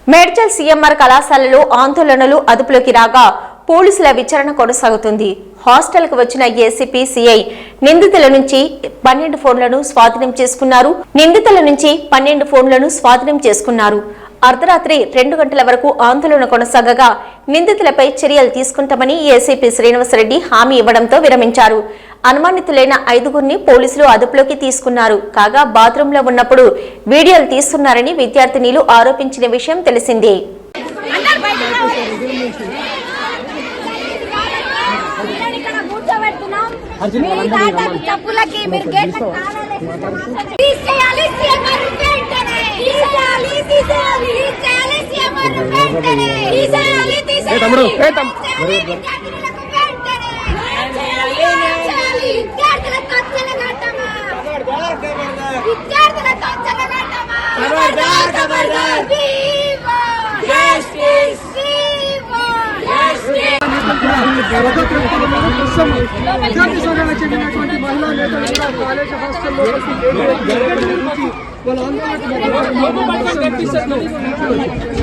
Medchal CMR కళాశాలలో ఆందోళనలు అదుపులోకి రాగా పోలీసుల విచారణ కొనసాగుతుంది. హాస్టల్కు వచ్చిన ఏసీపీ సిఐ నిందితుల నుంచి 12 ఫోన్లను స్వాధీనం చేసుకున్నారు. అర్ధరాత్రి 2 గంటల వరకు ఆందోళన కొనసాగగా నిందితులపై చర్యలు తీసుకుంటామని ఏసీపీ శ్రీనివాసరెడ్డి హామీ ఇవ్వడంతో విరమించారు. అనుమానితులైన 5గురిని పోలీసులు అదుపులోకి తీసుకున్నారు. కాగా బాత్రూంలో ఉన్నప్పుడు వీడియోలు తీస్తున్నారని విద్యార్థినిలు ఆరోపించిన విషయం తెలిసిందే.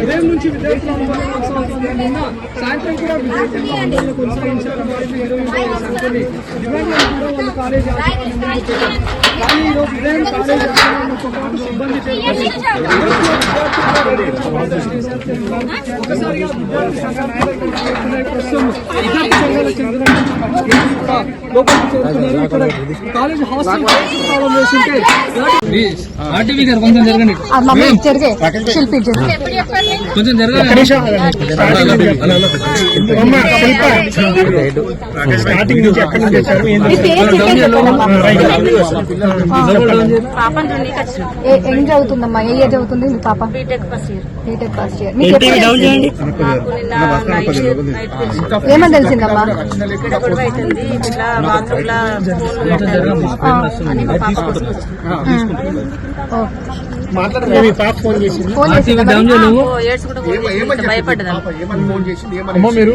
ఉదయం నుంచి విద్యార్థులు సాయంత్రం కూడా విద్యార్థులు కొనసాగించారు. వాళ్ళు కాలేజీ కానీ ఈరోజు ఉదయం కాలేజీ సిబ్బంది ఒక్కసారిగా విద్యార్థి సంఘ నాయకులు ప్రస్తుతం విద్యార్థి సంఘాలకు చెందిన లోపలికి చేరుతున్నారు. ఇక్కడ కాలేజ్ హాస్టల్ ప్రాబ్లం వేస్తుంటే కొంచెం జరగండి, కొంచెం జరగండి. స్టార్టింగ్ నుంచి ఎక్కడి నుంచి వచ్చారు? ఏం చదువుతుందమ్మా? ఏ ఏజ్ అవుతుంది మీ పాప? BTech first year. ఏమని తెలిసిందమ్మా?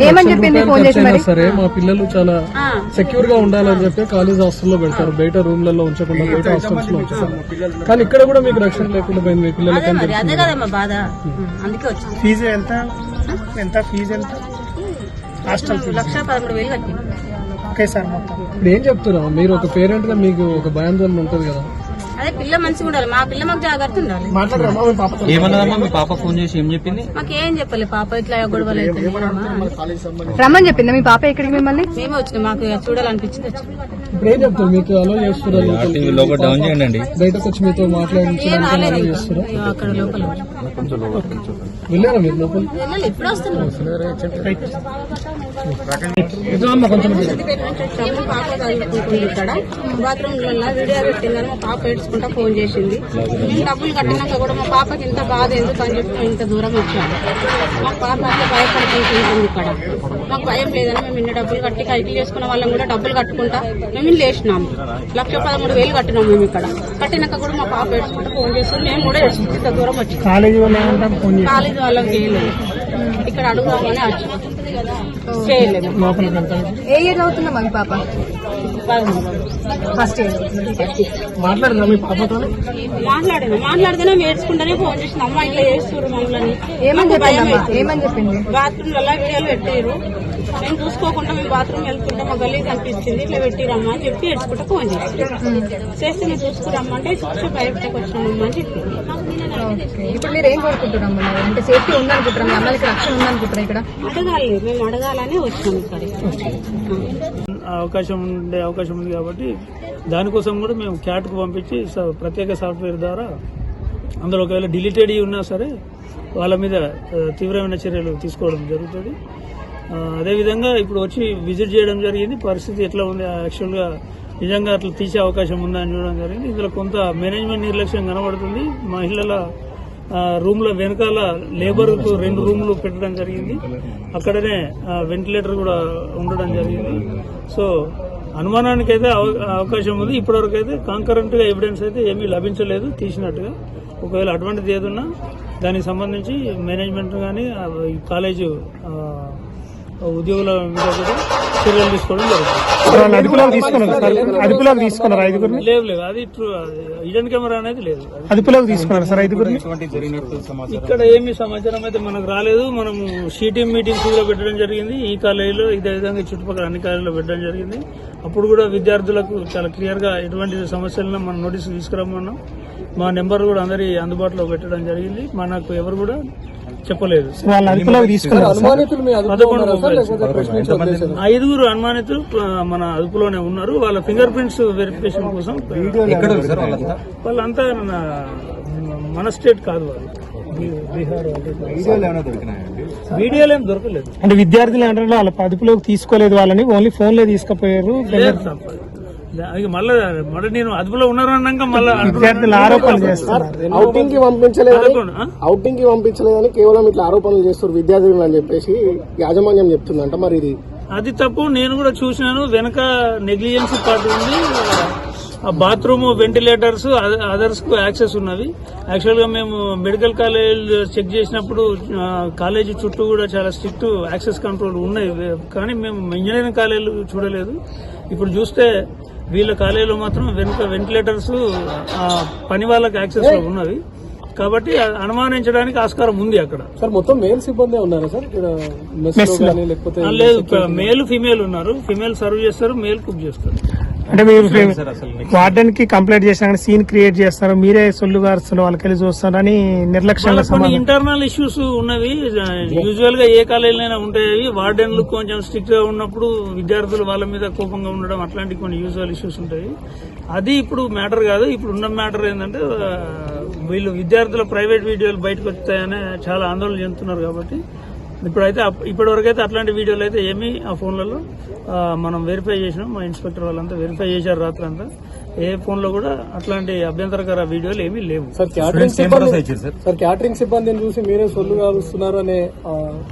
ఏమని చెప్పింది ఫోన్ చేసి? సరే మా పిల్లలు చాలా సెక్యూర్ గా ఉండాలని చెప్పి కాలేజ్ హాస్టల్లో పెడతారు, బయట రూమ్లలో ఉంచకుండా బయట హాస్టల్స్ లో ఉంచుతారు. కానీ ఇక్కడ కూడా మీకు రక్షణ లేకుండా పోయింది మీ పిల్లలకి. ఫీజు ఎంత? ఫీజు ఎంత? Hostel 1,13,000 okay sir. మొత్తం ఏం చెప్తున్నా మీరు ఒక పేరెంట్ గా మీకు ఒక భయాందోళన ఉంటుంది కదా? అదే పిల్ల మంచిగా ఉండాలి, మా పిల్ల మాకు జాగ్రత్త ఉండాలి. ఏమన్నదమ్మా మీ పాప? ఫోన్ చేసి ఏం చెప్పింది? మాకేం చెప్పలేదు. పాప ఇట్లా గొడవలు అయితే రమ్మని చెప్పిందా మీ పాప? ఇక్కడికి మిమ్మల్ని మేమే వచ్చినాం, మాకు చూడాలనిపించింది వచ్చి. ఇప్పుడు ఏం చెప్తారు? మీకు అలో చేస్తున్నారు, డౌన్ చేయండి, బయటకు వచ్చి మీతో మాట్లాడించడానికి అక్కడ లోపల వెళ్ళారా మీరు? లోపల ఇప్పుడు వస్తున్నాం. పాప చదువుకుంటుంది ఇక్కడ బాత్రూమ్ వీడియో పెట్టిందని మా పాప ఏడ్చుకుంటా ఫోన్ చేసింది. మేము డబ్బులు కట్టినాక కూడా మా పాపకి ఇంత బాధ ఎందుకు అని చెప్పి మేము ఇంత దూరం వచ్చాము. మా పాప అట్లా భయపడుకుంటుంది ఇక్కడ. మాకు భయం లేదని మేము ఇన్ని డబ్బులు కట్టి కైకిల్ చేసుకున్న వాళ్ళని కూడా డబ్బులు కట్టుకుంటా మేము ఇల్లు వేసినాము. 1,13,000 కట్టినాము మేము ఇక్కడ. కట్టినాక కూడా మా పాప ఏడ్చుకుంటా ఫోన్ చేస్తుంది, మేము కూడా ఏడ్చుకుంటాం. ఇంత దూరం వచ్చి కాలేజీ వాళ్ళకి చేయలేదు, ఇక్కడ అడుగుదామని వచ్చి చేయలేదు. ఏ ఇయర్ అవుతుందమ్మా మీ పాప? First year. మాట్లాడితేనే ఏడ్చుకుంటేనే ఫోన్ చేసిన అమ్మ ఇట్లా చేస్తారు మమ్మల్ని. ఏమని చెప్పింది? బాత్రూమ్ వల్ల వీడియోలు పెట్టారు, మేము చూసుకోకుండా మేము బాత్రూమ్ వెళ్తుంటే మా గల్లీ కనిపించింది, ఇట్లా పెట్టిరమ్మా అని చెప్పి ఏడ్చుకుంటే ఫోన్ చేస్తే మేము చూసుకురమ్మా అంటే చూసి బయటకు వచ్చినామమ్మా అని చెప్పింది. ఇప్పుడు మీరు ఏం కోరుకుంటున్నాం? అంటే సేఫ్టీ ఉందనుకుంటున్నాం, మీ అమ్మాయికి రక్షణ ఉందనుకుంటున్నాం. ఇక్కడ అడగాలి, మేము అడగాలని వచ్చినాం ఇక్కడికి. అవకాశం ఉంది కాబట్టి దానికోసం కూడా మేము క్యాట్కు పంపించి ప్రత్యేక సాఫ్ట్వేర్ ద్వారా అందులో ఒకవేళ డిలీటెడ్ ఉన్నా సరే వాళ్ళ మీద తీవ్రమైన చర్యలు తీసుకోవడం జరుగుతుంది. అదేవిధంగా ఇప్పుడు వచ్చి విజిట్ చేయడం జరిగింది. పరిస్థితి ఎట్లా ఉంది, యాక్చువల్గా నిజంగా అట్లా తీసే అవకాశం ఉందా అని చూడడం జరిగింది. ఇందులో కొంత మేనేజ్మెంట్ నిర్లక్ష్యం కనబడుతుంది. మహిళల రూమ్ల వెనకాల లేబర్ కు 2 రూములు పెట్టడం జరిగింది, అక్కడనే వెంటిలేటర్ కూడా ఉండడం జరిగింది. సో అనుమానానికి అయితే అవకాశం ఉంది. ఇప్పటివరకు అయితే కాంకరెంట్ గా ఎవిడెన్స్ అయితే ఏమీ లభించలేదు తీసినట్టుగా. ఒకవేళ అటువంటిది ఏదున్నా దానికి సంబంధించి మేనేజ్మెంట్ కానీ కాలేజు ఉద్యోగుల మీద కూడా చర్యలు తీసుకోవడం జరుగుతుంది. వాళ్ళు అదుపులోకి తీసుకున్నారు ఐదుగురిని. లేదు అది హిడెన్ కెమెరా అనేది లేదు. అదుపులోకి తీసుకున్నారు సార్ ఐదుగురిని. ఇక్కడ ఏమి సమాచారం అయితే మనకు రాలేదు. మనము షీటీఎం మీటింగ్స్ కూడా పెట్టడం జరిగింది. ఈ కాలేజీలో ఇదే విధంగా చుట్టుపక్కల అన్ని కాలేజీలో పెట్టడం జరిగింది. అప్పుడు కూడా విద్యార్థులకు చాలా క్లియర్ గా ఎటువంటి సమస్యలను మనం నోటీసు తీసుకురమ్మన్నాం. మా నెంబర్ కూడా అందరి అందుబాటులో పెట్టడం జరిగింది. మనకు ఎవరు కూడా చెప్పలేదు. వాళ్ళు అదుపులోకి తీసుకున్నారు. 5 అనుమానితులు మన అదుపులోనే ఉన్నారు. వాళ్ళ ఫింగర్ ప్రింట్స్ వెరిఫికేషన్ కోసం వాళ్ళంతా మన స్టేట్ కాదు, వాళ్ళు బీహార్. వీడియోలు ఏం దొరకలేదు. అంటే విద్యార్థులు అంటే వాళ్ళ అదుపులోకి తీసుకోలేదు, వాళ్ళని ఓన్లీ ఫోన్ లో తీసుకుపోయారు. మళ్ళీ నేను అదుపులో ఉన్నారు అన్నాక మళ్ళీ విద్యార్థులు ఆరోపణలు చేస్తారు. ఔటింగ్ కి పంపించలేదని కేవలం ఇట్లా ఆరోపణలు చేస్తారు విద్యార్థులు అని చెప్పేసి యాజమాన్యం చెప్తుందంట. మరి ఇది అది తప్పు. నేను కూడా చూసినాను. వెనక నెగ్లిజెన్స్ పార్ట్ ఉంది. ఆ బాత్రూమ్, వెంటిలేటర్స్, అదర్స్ కు యాక్సెస్ ఉన్నవి. యాక్చువల్ గా మేము మెడికల్ కాలేజ్ చెక్ చేసినప్పుడు కాలేజీ చుట్టూ కూడా చాలా స్ట్రిక్ట్ యాక్సెస్ కంట్రోల్ ఉన్నాయి. కానీ మేము ఇంజనీరింగ్ కాలేజీలు చూడలేదు. ఇప్పుడు చూస్తే వీళ్ళ కాలేజీలో మాత్రం వెనుక వెంటిలేటర్స్ పని వాళ్ళకి యాక్సెస్ లో ఉన్నవి. కాబట్టి అనుమానించడానికి ఆస్కారం ఉంది అక్కడ. సార్ మొత్తం మేల్ సిబ్బంది ఉన్నారా సార్? లేకపోతే లేదు, మేల్ ఫీమేల్ ఉన్నారు. ఫీమేల్ సర్వ్ చేస్తారు, మేల్ కుక్ చేస్తారు. అంటే మీరు వార్డెన్ కి కంప్లైంట్ చేసినా సీన్ క్రియేట్ చేస్తారు, మీరే సొల్లుగారుస్తున్న వాళ్ళకెళ్ళి చూస్తారని నిర్లక్ష్యంగా. కొన్ని ఇంటర్నల్ ఇష్యూస్ ఉన్నవి. యూజువల్ గా ఏ కాలేజీలైనా ఉంటాయి. వార్డెన్లు కొంచెం స్ట్రిక్ట్ గా ఉన్నప్పుడు విద్యార్థులు వాళ్ళ మీద కోపంగా ఉండడం, అట్లాంటి కొన్ని యూజువల్ ఇష్యూస్ ఉంటాయి. అది ఇప్పుడు మ్యాటర్ కాదు. ఇప్పుడు ఉన్న మ్యాటర్ ఏంటంటే వీళ్ళు విద్యార్థుల ప్రైవేట్ వీడియోలు బయటకు వస్తాయని చాలా ఆందోళన చెందుతున్నారు. కాబట్టి ఇప్పుడైతే ఇప్పటివరకు అయితే అట్లాంటి వీడియోలు అయితే ఏమీ ఆ ఫోన్లలో మనం వెరిఫై చేసినాం. మా ఇన్స్పెక్టర్ వాళ్ళంతా వెరిఫై చేశారు రాత్రి అంతా. ఏ ఫోన్ లో కూడా అట్లాంటి అభ్యంతరకర వీడియోలు ఏమీ లేవు. సార్ క్యాటరింగ్ సిబ్బందిని చూసి మీరే సొల్లు కాలుస్తున్నారు అనే